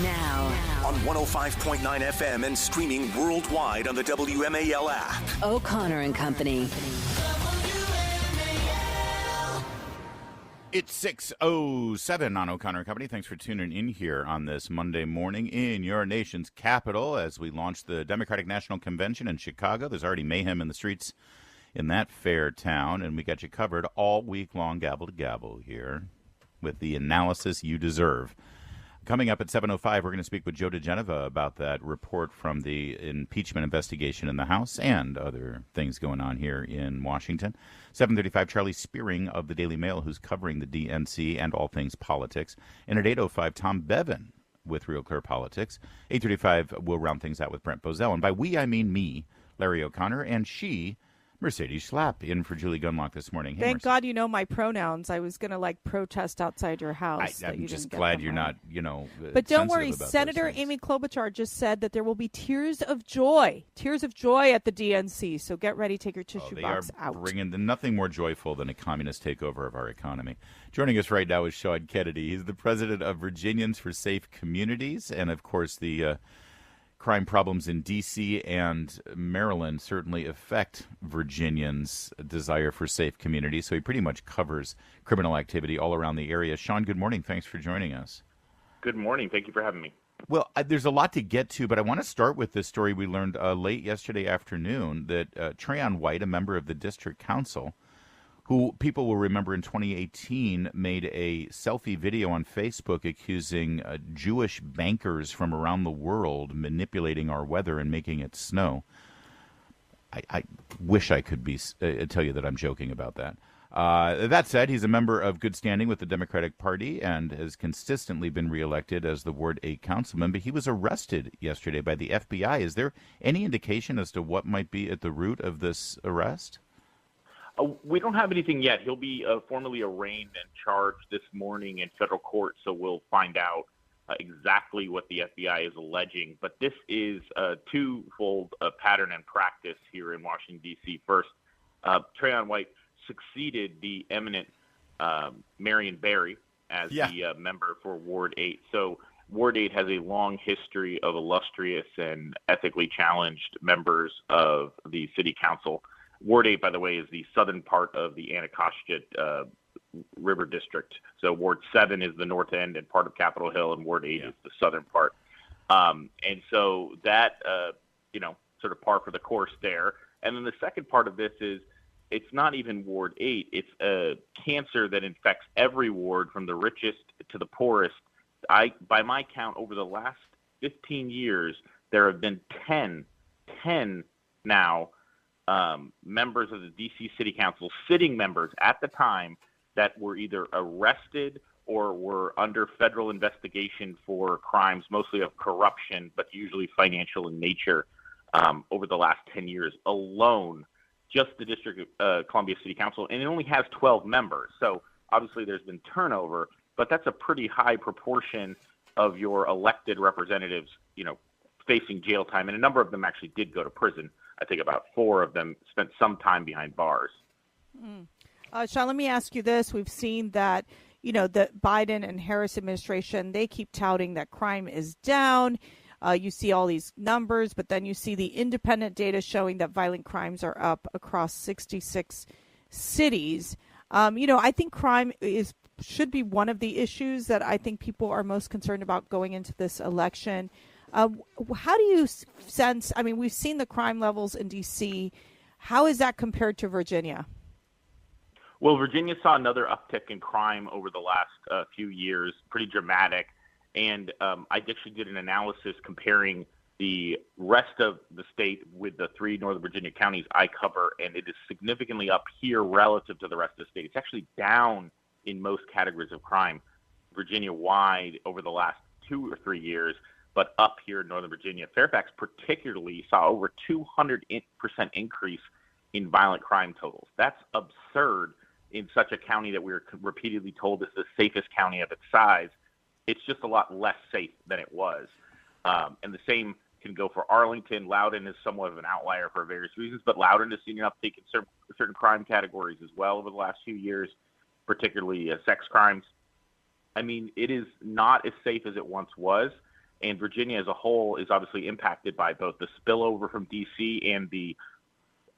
Now. On 105.9 FM and streaming worldwide on the WMAL app. O'Connor and Company. It's 6:07 on O'Connor and Company. Thanks for tuning in here on this Monday morning in your nation's capital as we launch the Democratic National Convention in Chicago. There's already mayhem in the streets in that fair town, and we got you covered all week long, gavel to gavel here, with the analysis you deserve. Coming up at 7:05, we're going to speak with Joe DeGeneva about that report from the impeachment investigation in the House and other things going on here in Washington. 7:35, Charlie Spearing of the Daily Mail, who's covering the DNC and all things politics. And at 8:05, Tom Bevan with Real Clear Politics. 8:35, we'll round things out with Brent Bozell. And by we, I mean me, Larry O'Connor, and she, Mercedes Schlapp, in for Julie Gunlock this morning. Hey, Thank God you know my pronouns. I was going to protest outside your house. I'm just glad you're not, But don't worry, about Senator Amy Klobuchar just said that there will be tears of joy at the DNC. So get ready, take your tissue box out. Bringing nothing more joyful than a communist takeover of our economy. Joining us right now is Sean Kennedy. He's the president of Virginians for Safe Communities, and of course the crime problems in D.C. and Maryland certainly affect Virginians' desire for safe communities, so he pretty much covers criminal activity all around the area. Sean, good morning. Thanks for joining us. Good morning. Thank you for having me. Well, there's a lot to get to, but I want to start with this story we learned late yesterday afternoon that Trayon White, a member of the district council, who people will remember in 2018 made a selfie video on Facebook accusing Jewish bankers from around the world manipulating our weather and making it snow. I wish I could tell you that I'm joking about that. That said, he's a member of good standing with the Democratic Party and has consistently been reelected as the Ward 8 councilman, but he was arrested yesterday by the FBI. Is there any indication as to what might be at the root of this arrest? We don't have anything yet. He'll be formally arraigned and charged this morning in federal court, so we'll find out exactly what the FBI is alleging. But this is a twofold pattern and practice here in Washington, D.C. First, Trayon White succeeded the eminent Marion Barry as the member for Ward 8. So Ward 8 has a long history of illustrious and ethically challenged members of the city council. Ward 8, by the way, is the southern part of the Anacostia River District. So Ward 7 is the north end and part of Capitol Hill, and Ward 8 is the southern part. And so that, sort of par for the course there. And then the second part of this is it's not even Ward 8. It's a cancer that infects every ward from the richest to the poorest. By my count, over the last 15 years, there have been 10 now, members of the D.C. City Council, sitting members at the time, that were either arrested or were under federal investigation for crimes, mostly of corruption, but usually financial in nature, over the last 10 years alone, just the District of Columbia City Council. And it only has 12 members. So obviously there's been turnover, but that's a pretty high proportion of your elected representatives, facing jail time. And a number of them actually did go to prison. I think about 4 of them spent some time behind bars. Sean, let me ask you this. We've seen that, the Biden and Harris administration, they keep touting that crime is down. You see all these numbers, but then you see the independent data showing that violent crimes are up across 66 cities. I think crime should be one of the issues that I think people are most concerned about going into this election. How do you sense, we've seen the crime levels in D.C. How is that compared to Virginia? Well, Virginia saw another uptick in crime over the last few years, pretty dramatic. And I actually did an analysis comparing the rest of the state with the 3 Northern Virginia counties I cover, and it is significantly up here relative to the rest of the state. It's actually down in most categories of crime, Virginia-wide over the last 2 or 3 years, but up here in Northern Virginia. Fairfax particularly saw over 200% increase in violent crime totals. That's absurd in such a county that we were repeatedly told is the safest county of its size. It's just a lot less safe than it was. And the same can go for Arlington. Loudoun is somewhat of an outlier for various reasons, but Loudoun has seen an uptick in certain crime categories as well over the last few years, particularly sex crimes. It is not as safe as it once was. And Virginia as a whole is obviously impacted by both the spillover from D.C. and the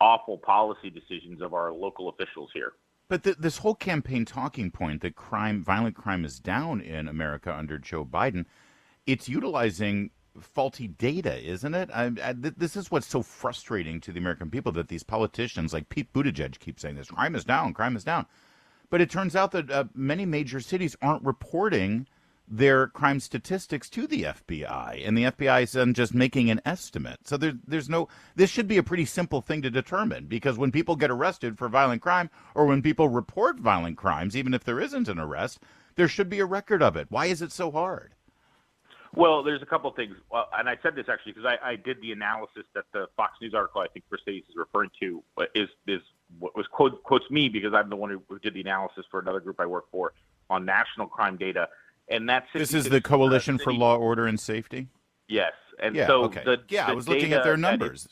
awful policy decisions of our local officials here. But this whole campaign talking point that violent crime is down in America under Joe Biden, it's utilizing faulty data, isn't it? This is what's so frustrating to the American people, that these politicians like Pete Buttigieg keep saying this, crime is down, crime is down. But it turns out that many major cities aren't reporting their crime statistics to the FBI, and the FBI is then just making an estimate. So this should be a pretty simple thing to determine, because when people get arrested for violent crime, or when people report violent crimes, even if there isn't an arrest, there should be a record of it. Why is it so hard? Well, there's a couple of things, and I said this actually because I did the analysis that the Fox News article I think Mercedes is referring to is what was quotes me, because I'm the one who did the analysis for another group I work for on national crime data. And that's this is the Coalition for Law, Order, and Safety? Yes. And yeah, so okay. I was looking at their numbers.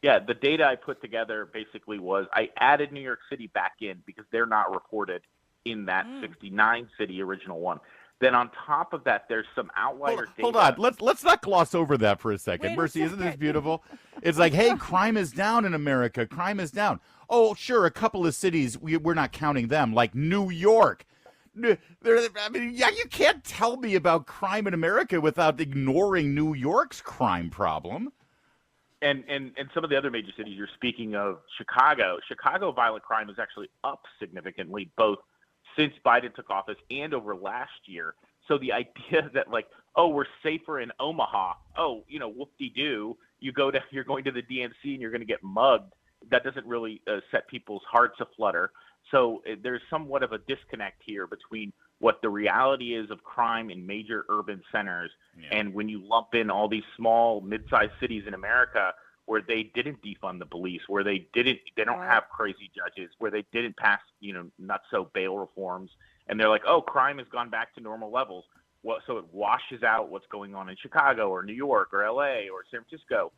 The data I put together basically was I added New York City back in because they're not reported in that 69 city original one. Then on top of that, there's some outlier data. Hold on. Let's not gloss over that for a second. Mercy, isn't this beautiful? It's like, hey, crime is down in America. Crime is down. Oh, sure, a couple of cities, we're not counting them, like New York. You can't tell me about crime in America without ignoring New York's crime problem. And some of the other major cities, you're speaking of Chicago. Chicago violent crime is actually up significantly, both since Biden took office and over last year. So the idea that we're safer in Omaha, whoop-de-doo, you're going to the DNC and you're going to get mugged, that doesn't really set people's hearts aflutter. So there's somewhat of a disconnect here between what the reality is of crime in major urban centers and when you lump in all these small, mid-sized cities in America where they didn't defund the police, where they don't have crazy judges, where they didn't pass, nutso bail reforms, and they're like, oh, crime has gone back to normal levels. Well, so it washes out what's going on in Chicago or New York or LA or San Francisco.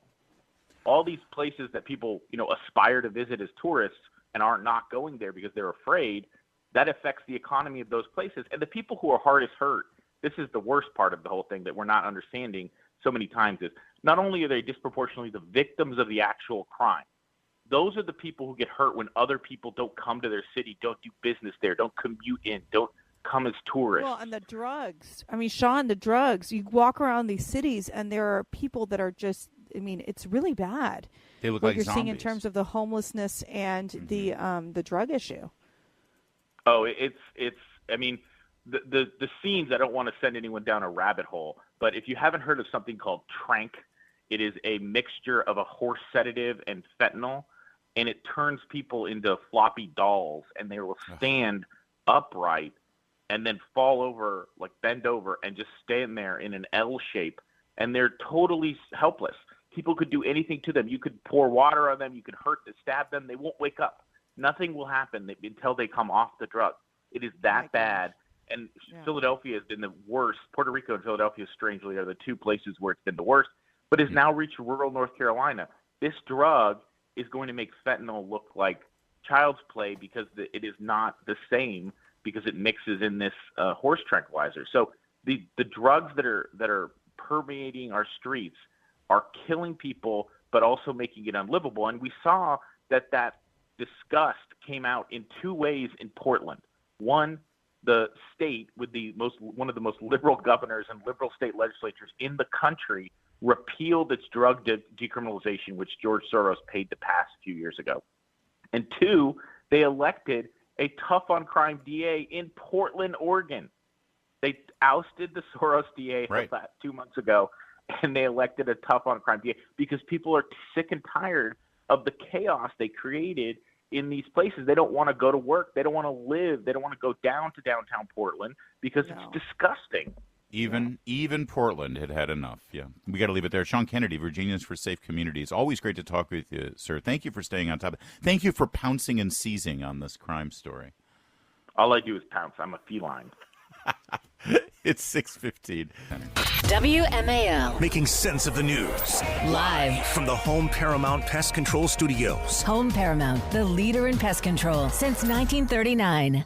All these places that people, aspire to visit as tourists and are not going there because they're afraid, that affects the economy of those places. And the people who are hardest hurt, this is the worst part of the whole thing that we're not understanding so many times, is not only are they disproportionately the victims of the actual crime, those are the people who get hurt when other people don't come to their city, don't do business there, don't commute in, don't come as tourists. Well, and the drugs. I mean, Sean, the drugs. You walk around these cities and there are people that are just, it's really bad. They look what like you're zombies. seeing in terms of the homelessness and the drug issue. Oh, the scenes, I don't want to send anyone down a rabbit hole, but if you haven't heard of something called Trank, it is a mixture of a horse sedative and fentanyl, and it turns people into floppy dolls, and they will stand upright and then fall over, bend over, and just stand there in an L shape, and they're totally helpless. People could do anything to them. You could pour water on them. You could stab them. They won't wake up. Nothing will happen until they come off the drug. It is that bad. And Philadelphia has been the worst. Puerto Rico and Philadelphia, strangely, are the two places where it's been the worst, but has now reached rural North Carolina. This drug is going to make fentanyl look like child's play because it is not the same, because it mixes in this horse tranquilizer. So the drugs that are permeating our streets are killing people, but also making it unlivable. And we saw that disgust came out in two ways in Portland. One, the state with one of the most liberal governors and liberal state legislatures in the country repealed its drug decriminalization, which George Soros paid to pass a few years ago. And two, they elected a tough on crime DA in Portland, Oregon. They ousted the Soros DA 2 months ago, and they elected a tough on crime DA because people are sick and tired of the chaos they created in these places. They don't want to go to work. They don't want to live. They don't want to go down to downtown Portland because it's disgusting. Even Portland had enough. Yeah, we got to leave it there. Sean Kennedy, Virginians for Safe Communities. Always great to talk with you, sir. Thank you for staying on top. Thank you for pouncing and seizing on this crime story. All I do is pounce. I'm a feline. It's 6:15. WMAL. Making sense of the news. Live from the Home Paramount Pest Control Studios. Home Paramount, the leader in pest control since 1939.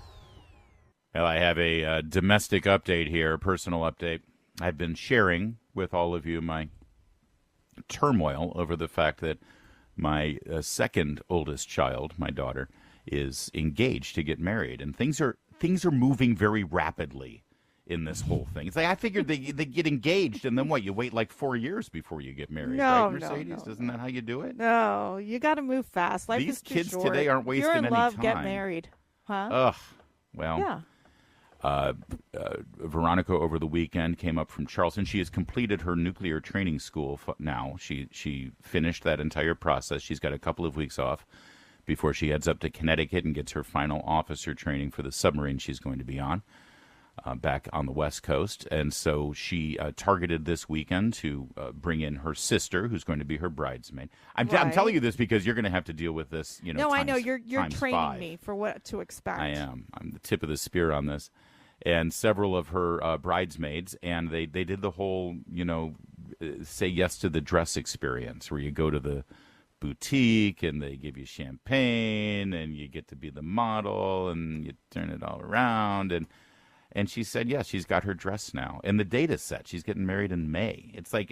Well, I have a domestic update here, a personal update. I've been sharing with all of you my turmoil over the fact that my second oldest child, my daughter, is engaged to get married, and things are moving very rapidly in this whole thing. It's like I figured they get engaged, and then what? You wait like 4 years before you get married, No, right, Mercedes? no. Isn't that how you do it? No, you got to move fast. Life These is too kids short. today aren't wasting If you're in any love, time. get married, huh? Ugh. Well, Yeah. Veronica over the weekend came up from Charleston. She has completed her nuclear training school now. She finished that entire process. She's got a couple of weeks off before she heads up to Connecticut and gets her final officer training for the submarine she's going to be on back on the West Coast. And so she targeted this weekend to bring in her sister, who's going to be her bridesmaid. I'm telling you this because you're going to have to deal with this. No, I know you're training 5. me for what to expect. I am. I'm the tip of the spear on this. And several of her bridesmaids, and they did the whole, say yes to the dress experience, where you go to the boutique and they give you champagne and you get to be the model and you turn it all around. And she said, yes, she's got her dress now. And the date is set. She's getting married in May. It's like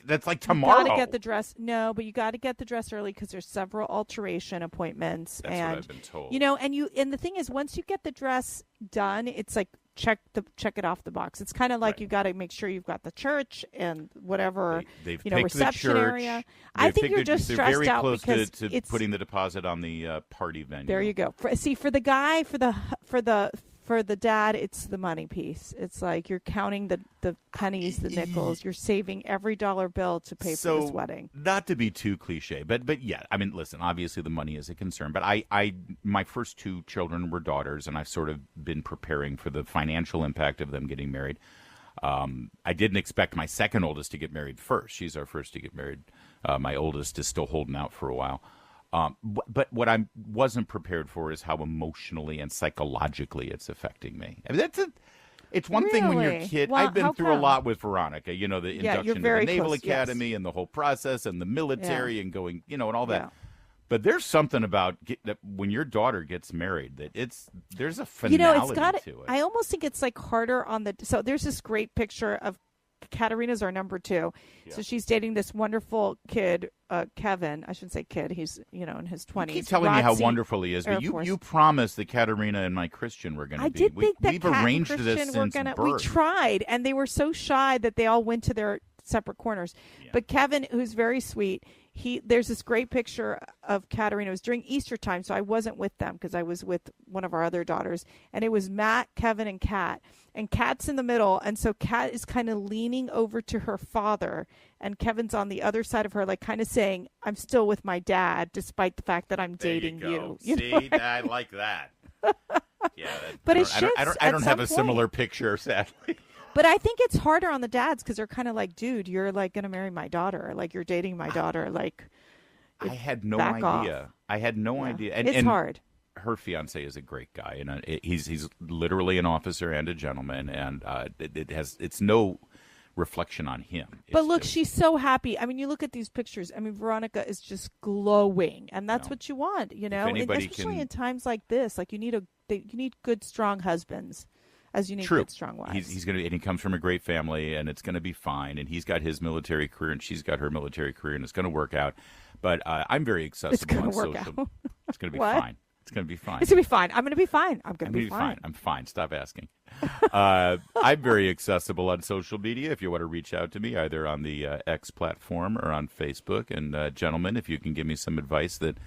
that's like tomorrow. You got to get the dress. No, but you got to get the dress early because there's several alteration appointments. That's and, what I've been told. And the thing is, once you get the dress done, it's like check it off the box. It's kind of like Right. you got to make sure you've got the church and whatever They've picked reception the church. area. I think you're just they're stressed very out close because to it's putting the deposit on the party venue. There you go. For the guy, for the dad, it's the money piece. It's like you're counting the pennies, the nickels. You're saving every dollar bill to pay for this wedding. Not to be too cliche, but yeah, I mean, listen, obviously the money is a concern, but my first 2 children were daughters, and I've sort of been preparing for the financial impact of them getting married. I didn't expect my second oldest to get married first. She's our first to get married. My oldest is still holding out for a while. But what I wasn't prepared for is how emotionally and psychologically it's affecting me. I mean, it's one thing when you're a kid. Well, I've been through a lot with Veronica, the induction to the Naval close, Academy and the whole process and the military and going, and all that. Yeah. But there's something about that when your daughter gets married that there's a finality to it. I almost think it's like harder on so there's this great picture of Katerina's our number 2. Yeah. So she's dating this wonderful kid, Kevin. I shouldn't say kid. He's, in his 20s. You keep telling me how wonderful he is, but you promised that Katerina and my Christian were going to be. I did think that we've Kat arranged and this Christian since were birth. We tried, and they were so shy that they all went to their separate corners. Yeah. But Kevin, who's very sweet, there's this great picture of Katerina. It was during Easter time, so I wasn't with them because I was with one of our other daughters. And it was Matt, Kevin, and Kat. And Kat's in the middle, and so Kat is kind of leaning over to her father, and Kevin's on the other side of her, like kind of saying, I'm still with my dad, despite the fact that I'm dating you. See, I like that. Yeah, but I don't have a similar picture, sadly. But I think it's harder on the dads because they're kind of like, dude, you're like going to marry my daughter. Like you're dating my daughter. Like, I had no idea. I had no idea. And it's hard. Her fiance is a great guy, and he's literally an officer and a gentleman, and it's no reflection on him. But look, she's so happy. I mean, you look at these pictures. I mean, Veronica is just glowing, and that's what you want, and especially in times like this. Like you need good, strong husbands. As you need good, strong wives. He's going to, and he comes from a great family, and it's going to be fine. And he's got his military career, and she's got her military career, and it's going to work out. But I'm very accessible on social. It's going to be fine. It's going to be fine. It's going to be fine. I'm going to be fine. I'm going to be fine. I'm fine. Stop asking. I'm very accessible on social media. If you want to reach out to me, either on the X platform or on Facebook. And gentlemen, if you can give me some advice that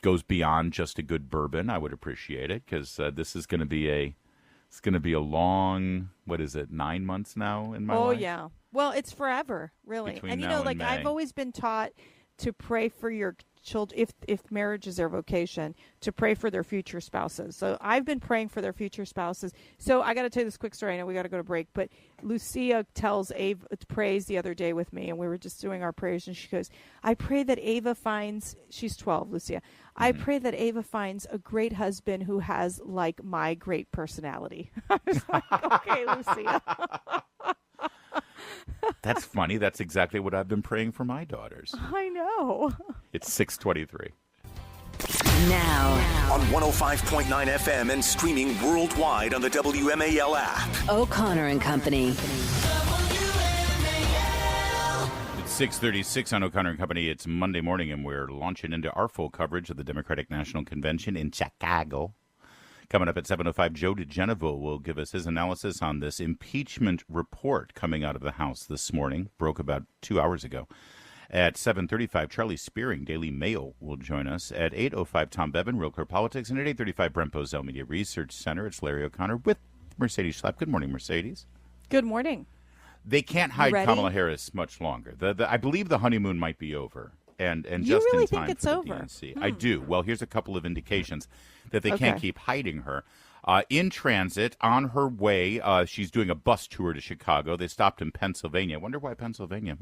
goes beyond just a good bourbon, I would appreciate it, because this is going to be a long, 9 months now in my life? Oh, yeah. Well, it's forever, really. Between and, now and like May. I've always been taught to pray for your children, if marriage is their vocation, to pray for their future spouses. So I've been praying for their future spouses. So I got to tell you this quick story. I know we got to go to break, but Lucia tells Ava, prays the other day with me, and we were just doing our prayers, and she goes, I pray that Ava finds, she's 12, Lucia, I pray that Ava finds a great husband who has, like, my great personality. I was like, okay, Lucia. That's funny. That's exactly what I've been praying for my daughters. I know. It's 6:23. Now, on 105.9 FM and streaming worldwide on the WMAL app. O'Connor and Company. It's 6:36 on O'Connor and Company. It's Monday morning, and we're launching into our full coverage of the Democratic National Convention in Chicago. Coming up at 7:05, Joe DeGenevo will give us his analysis on this impeachment report coming out of the House this morning. Broke about 2 hours ago. At 7:35, Charlie Spearing, Daily Mail, will join us. At 8:05, Tom Bevan, Real Clear Politics. And at 8:35, Brent Bozell, Media Research Center. It's Larry O'Connor with Mercedes Schlapp. Good morning, Mercedes. Good morning. They can't hide Kamala Harris much longer. I believe the honeymoon might be over. And you just really in time think it's for the over? DNC. I do. Well, here's a couple of indications that they can't keep hiding her. In transit, on her way, she's doing a bus tour to Chicago. They stopped in Pennsylvania. I wonder why Pennsylvania?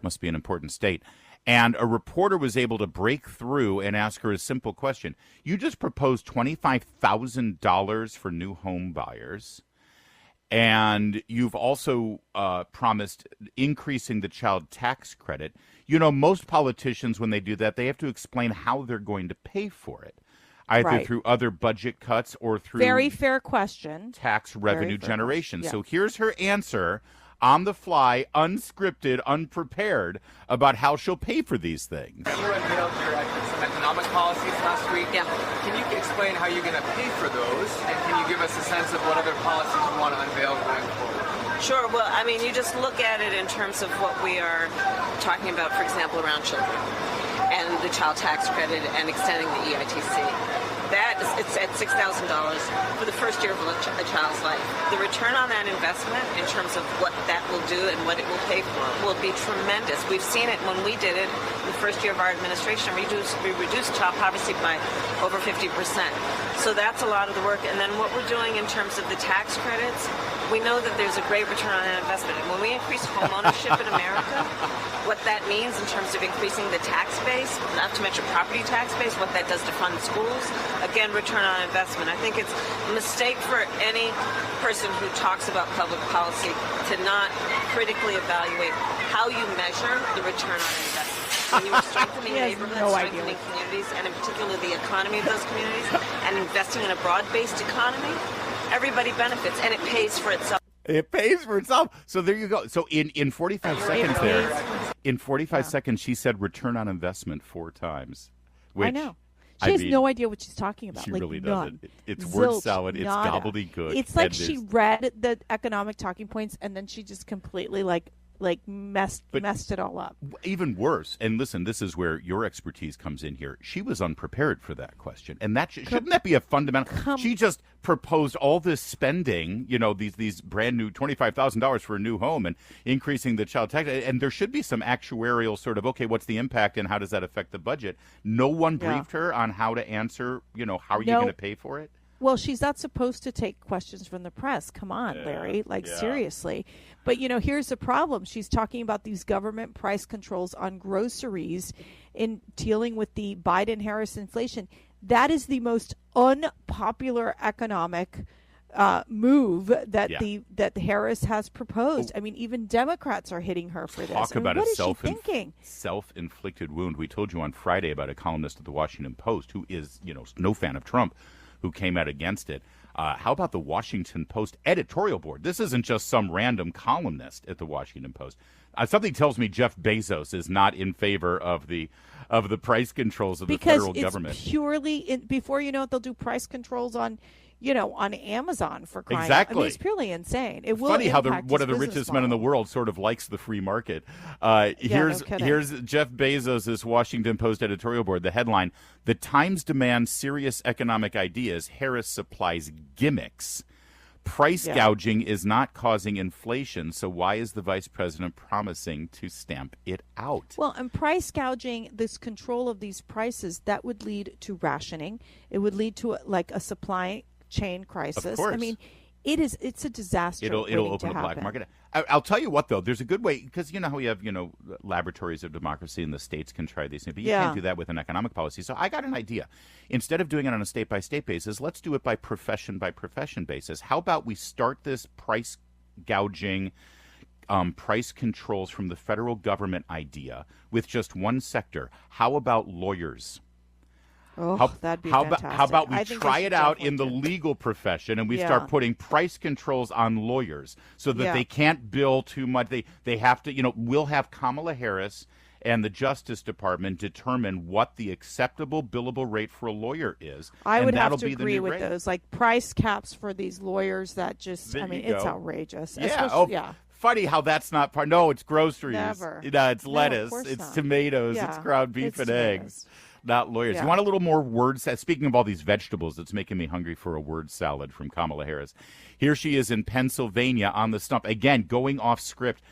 Must be an important state. And a reporter was able to break through and ask her a simple question. You just proposed $25,000 for new home buyers. And you've also promised increasing the child tax credit. You know, most politicians, when they do that, they have to explain how they're going to pay for it, either through other budget cuts or through very fair question, tax revenue generation. Yeah. So here's her answer on the fly, unscripted, unprepared, about how she'll pay for these things. You unveiled some economic policies last week. Yeah. Can you explain how you're going to pay for those? And can you give us a sense of what other policies you want to unveil going forward? Sure. Well, I mean, you just look at it in terms of what we are talking about, for example, around children and the child tax credit and extending the EITC. It's at $6,000 for the first year of a child's life. The return on that investment in terms of what that will do and what it will pay for will be tremendous. We've seen it when we did it in the first year of our administration. We reduced child poverty by over 50%. So that's a lot of the work. And then what we're doing in terms of the tax credits, we know that there's a great return on that investment. And when we increase home ownership in America, what that means in terms of increasing the tax base, not to mention property tax base, what that does to fund schools, again, return on investment. I think it's a mistake for any person who talks about public policy to not critically evaluate how you measure the return on investment. When you are strengthening neighborhoods, strengthening communities, and in particular the economy of those communities, and investing in a broad-based economy, everybody benefits, and it pays for itself. It pays for itself. So there you go. So in 45 seconds there, in 45 seconds, she said return on investment 4 times. Which, I know. She has no idea what she's talking about. She like, really none. doesn't. It's Zilch, word salad. It's nada. gobbledygook. It's like she read the economic talking points and then she just completely messed it all up. Even worse, and listen, this is where your expertise comes in here. She was unprepared for that question, and that shouldn't that be a fundamental? She just proposed all this spending, you know, these brand new $25,000 for a new home and increasing the child tax, and there should be some actuarial sort of, okay, what's the impact and how does that affect the budget? No one briefed her on how to answer, you know, how are you going to pay for it? Well, she's not supposed to take questions from the press. Come on, Larry. Seriously. But, you know, here's the problem. She's talking about these government price controls on groceries in dealing with the Biden-Harris inflation. That is the most unpopular economic move that that Harris has proposed. I mean, even Democrats are hitting her for this. Talk about what a is she thinking? Self-inflicted wound. We told you on Friday about a columnist at the Washington Post who is, you know, no fan of Trump, who came out against it. How about the Washington Post editorial board? This isn't just some random columnist at the Washington Post. Something tells me Jeff Bezos is not in favor of the price controls of the federal government. Because it's purely, before you know it, they'll do price controls on, you know, on Amazon for crying. Exactly. I mean, it's purely insane. It will funny how impact one of the his richest business men in the model. world sort of likes the free market. Here's Jeff Bezos' Washington Post editorial board. The headline: "The Times demands serious economic ideas. Harris supplies gimmicks. Price gouging is not causing inflation, so why is the vice president promising to stamp it out?" Well, and price gouging, this control of these prices, that would lead to rationing. It would lead to a supply chain crisis. Of course. I mean, it's a disaster. It'll open the black market. I'll tell you what, though, there's a good way, because you know how we have, you know, laboratories of democracy and the states can try these things, but you can't do that with an economic policy. So I got an idea. Instead of doing it on a state-by-state basis, let's do it by profession basis. How about we start this price gouging, price controls from the federal government idea with just one sector? How about lawyers? Oh, that'd be fantastic. How about we I think try they it should out in the definitely do. legal profession and we Yeah. start putting price controls on lawyers so that Yeah. they can't bill too much. They have to, we'll have Kamala Harris and the Justice Department determine what the acceptable billable rate for a lawyer is. I and would that'll have to be the agree new with rate. those, like price caps for these lawyers that just, There I mean, you it's go. outrageous. Yeah. Especially- yeah. Funny how that's not part. No, it's groceries. Never. It's No, lettuce. of course It's not. tomatoes. Yeah. It's ground beef It's and tomatoes. eggs. Not lawyers. Yeah. You want a little more word salad? Speaking of all these vegetables, it's making me hungry for a word salad from Kamala Harris. Here she is in Pennsylvania on the stump. Again, going off script.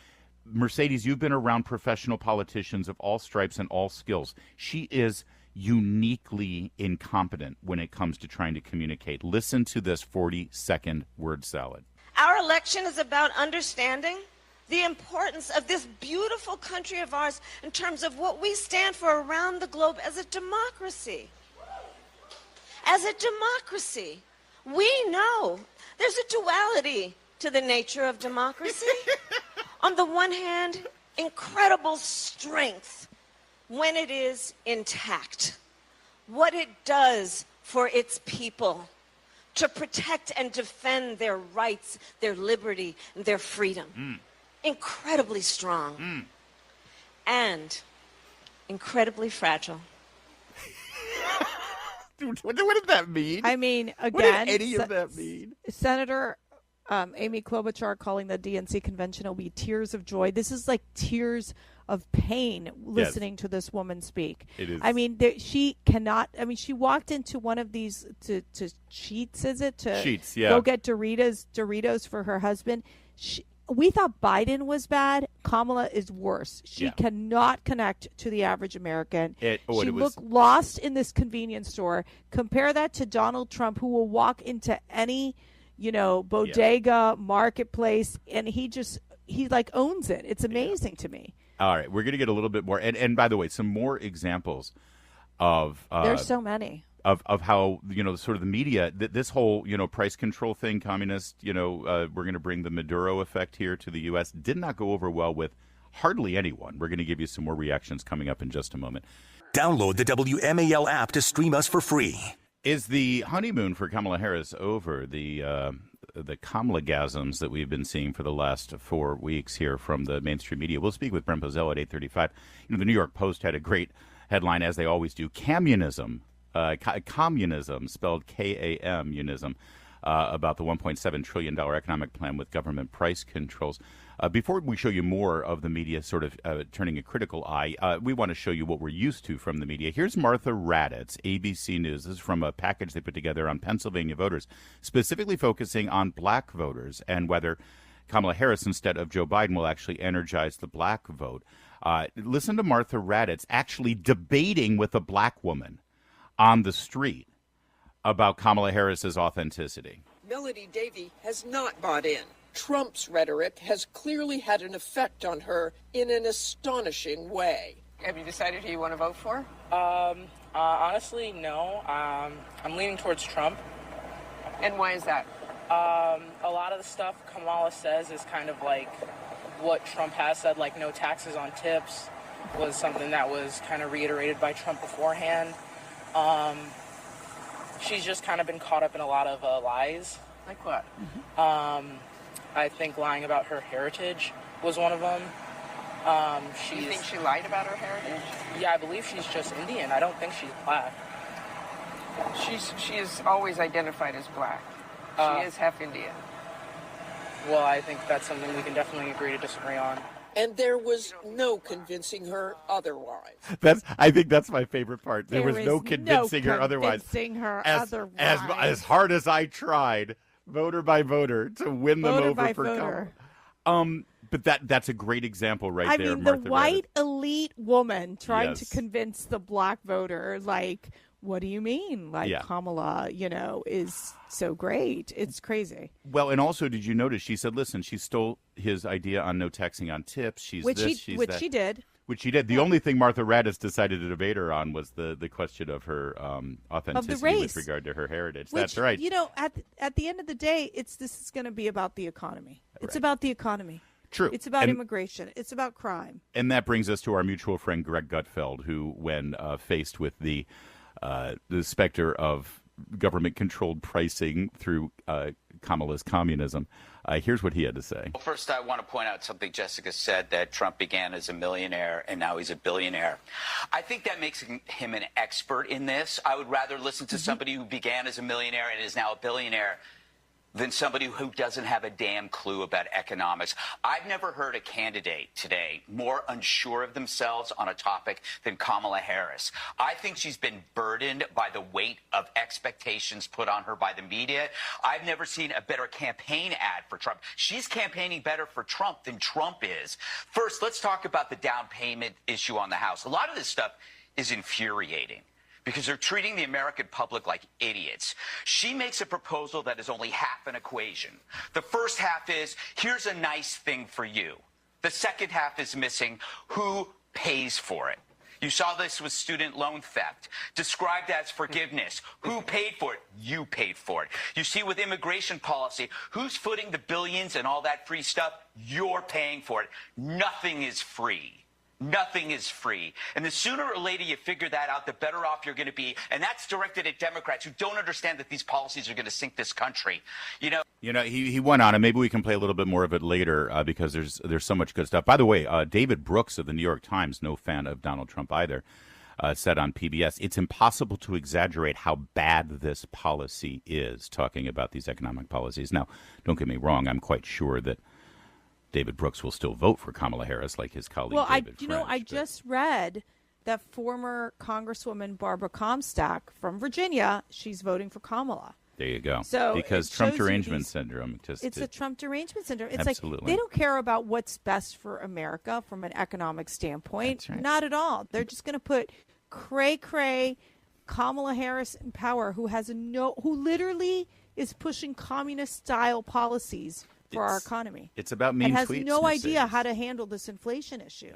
Mercedes, you've been around professional politicians of all stripes and all skills. She is uniquely incompetent when it comes to trying to communicate. Listen to this 40-second word salad. Our election is about understanding the importance of this beautiful country of ours in terms of what we stand for around the globe as a democracy. As a democracy, we know there's a duality to the nature of democracy. On the one hand, incredible strength when it is intact. What it does for its people to protect and defend their rights, their liberty, and their freedom. Incredibly strong. And incredibly fragile. What did that mean? I mean, what again, did any of that mean? Senator Amy Klobuchar calling the DNC convention will be tears of joy. This is like tears of pain listening to this woman speak. It is. I mean, she cannot. I mean, she walked into one of these to Sheets. Is it to Sheets, yeah. go get Doritos for her husband? We thought Biden was bad. Kamala is worse. She cannot connect to the average American. She looked lost in this convenience store. Compare that to Donald Trump, who will walk into any, bodega, marketplace, and he like owns it. It's amazing to me. All right, we're going to get a little bit more. And by the way, some more examples of There's so many. Of how, sort of the media, this whole, price control thing, communist, we're going to bring the Maduro effect here to the U.S., did not go over well with hardly anyone. We're going to give you some more reactions coming up in just a moment. Download the WMAL app to stream us for free. Is the honeymoon for Kamala Harris over? The Kamala-gasms that we've been seeing for the last 4 weeks here from the mainstream media. We'll speak with Brent Bozell at 8:35. The New York Post had a great headline, as they always do, communism, spelled K-A-M, unism, about the $1.7 trillion economic plan with government price controls. Before we show you more of the media sort of turning a critical eye, we want to show you what we're used to from the media. Here's Martha Raddatz, ABC News. This is from a package they put together on Pennsylvania voters, specifically focusing on black voters and whether Kamala Harris, instead of Joe Biden, will actually energize the black vote. Listen to Martha Raddatz actually debating with a black woman on the street about Kamala Harris's authenticity. Melody Davey has not bought in. Trump's rhetoric has clearly had an effect on her in an astonishing way. Have you decided who you want to vote for? Honestly, no. I'm leaning towards Trump. And why is that? A lot of the stuff Kamala says is kind of like what Trump has said, like no taxes on tips was something that was kind of reiterated by Trump beforehand. She's just kind of been caught up in a lot of lies. Like what? I think lying about her heritage was one of them. You think she lied about her heritage? Yeah, I believe she's just Indian. I don't think she's black. She is always identified as black. She is half Indian. Well, I think that's something we can definitely agree to disagree on. And there was no convincing her otherwise. I think that's my favorite part. There was no convincing her otherwise. As hard as I tried, voter by voter, to win them over for Kamala. But that's a great example right there. I mean, Martha the white Raddatz. elite woman trying to convince the black voter, like, what do you mean? Like, Kamala, is so great. It's crazy. Well, and also, did you notice she said, listen, she stole his idea on no taxing on tips. Which she did. Which she did. The only thing Martha Raddatz decided to debate her on was the question of her authenticity with regard to her heritage. That's right. At the end of the day, this is going to be about the economy. It's about the economy. True. It's about immigration. It's about crime. And that brings us to our mutual friend Greg Gutfeld, who, when faced with the the specter of government-controlled pricing through Kamala's communism. Here's what he had to say. Well, first, I want to point out something Jessica said, that Trump began as a millionaire and now he's a billionaire. I think that makes him an expert in this. I would rather listen to somebody who began as a millionaire and is now a billionaire than somebody who doesn't have a damn clue about economics. I've never heard a candidate today more unsure of themselves on a topic than Kamala Harris. I think she's been burdened by the weight of expectations put on her by the media. I've never seen a better campaign ad for Trump. She's campaigning better for Trump than Trump is. First, let's talk about the down payment issue on the House. A lot of this stuff is infuriating, because they're treating the American public like idiots. She makes a proposal that is only half an equation. The first half is, here's a nice thing for you. The second half is missing, who pays for it? You saw this with student loan theft, described as forgiveness. Who paid for it? You paid for it. You see with immigration policy, who's footing the billions and all that free stuff? You're paying for it. Nothing is free. Nothing is free. And the sooner or later you figure that out, the better off you're going to be. And that's directed at Democrats who don't understand that these policies are going to sink this country. You know, he went on, and maybe we can play a little bit more of it later because there's so much good stuff. By the way, David Brooks of the New York Times, no fan of Donald Trump either, said on PBS, it's impossible to exaggerate how bad this policy is, talking about these economic policies. Now, don't get me wrong, I'm quite sure that David Brooks will still vote for Kamala Harris, like his colleague David French. I just read that former Congresswoman Barbara Comstock from Virginia, she's voting for Kamala. There you go. So because Trump derangement syndrome. It's a Trump derangement syndrome. It's absolutely. Like they don't care about what's best for America from an economic standpoint. That's right. Not at all. They're just going to put cray-cray Kamala Harris in power, who literally is pushing communist-style policies for our economy. It's about mean tweets. And has no idea how to handle this inflation issue.